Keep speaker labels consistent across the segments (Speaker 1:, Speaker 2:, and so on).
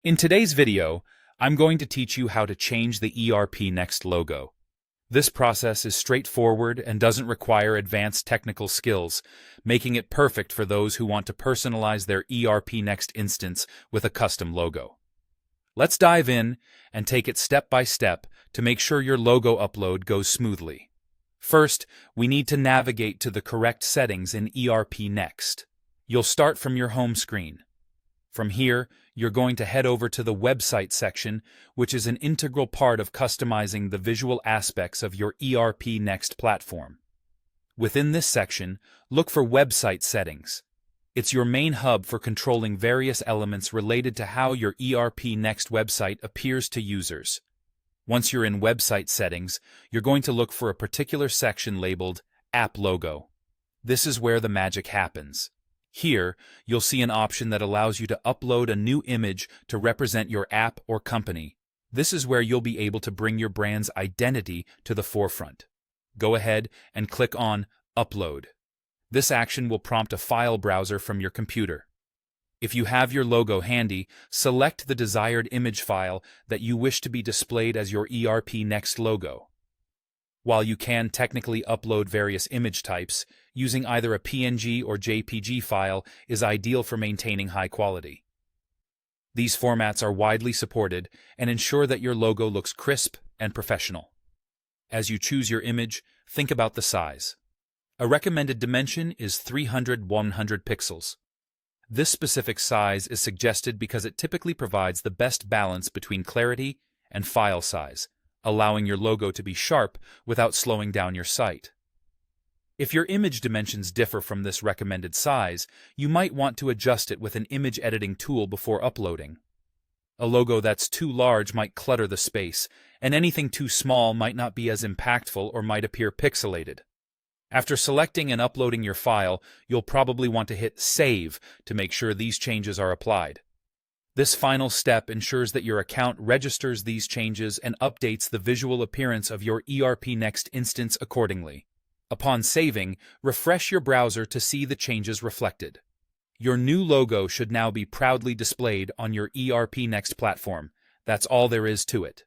Speaker 1: In today's video, I'm going to teach you how to change the ERPNext logo. This process is straightforward and doesn't require advanced technical skills, making it perfect for those who want to personalize their ERPNext instance with a custom logo. Let's dive in and take it step by step to make sure your logo upload goes smoothly. First, we need to navigate to the correct settings in ERPNext. You'll start from your home screen. From here, you're going to head over to the website section, which is an integral part of customizing the visual aspects of your ERPNext platform. Within this section, look for Website Settings. It's your main hub for controlling various elements related to how your ERPNext website appears to users. Once you're in Website Settings, you're going to look for a particular section labeled App Logo. This is where the magic happens. Here, you'll see an option that allows you to upload a new image to represent your app or company. This is where you'll be able to bring your brand's identity to the forefront. Go ahead and click on Upload. This action will prompt a file browser from your computer. If you have your logo handy, select the desired image file that you wish to be displayed as your ERPNext logo. While you can technically upload various image types, using either a PNG or JPG file is ideal for maintaining high quality. These formats are widely supported and ensure that your logo looks crisp and professional. As you choose your image, think about the size. A recommended dimension is 300x100 pixels. This specific size is suggested because it typically provides the best balance between clarity and file size, allowing your logo to be sharp without slowing down your site. If your image dimensions differ from this recommended size, you might want to adjust it with an image editing tool before uploading. A logo that's too large might clutter the space, and anything too small might not be as impactful or might appear pixelated. After selecting and uploading your file, you'll probably want to hit Save to make sure these changes are applied. This final step ensures that your account registers these changes and updates the visual appearance of your ERPNext instance accordingly. Upon saving, refresh your browser to see the changes reflected. Your new logo should now be proudly displayed on your ERPNext platform. That's all there is to it.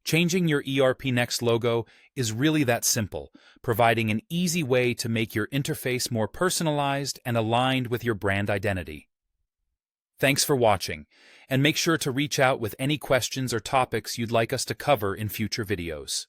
Speaker 1: Changing your ERPNext logo is really that simple, providing an easy way to make your interface more personalized and aligned with your brand identity. Thanks for watching, and make sure to reach out with any questions or topics you'd like us to cover in future videos.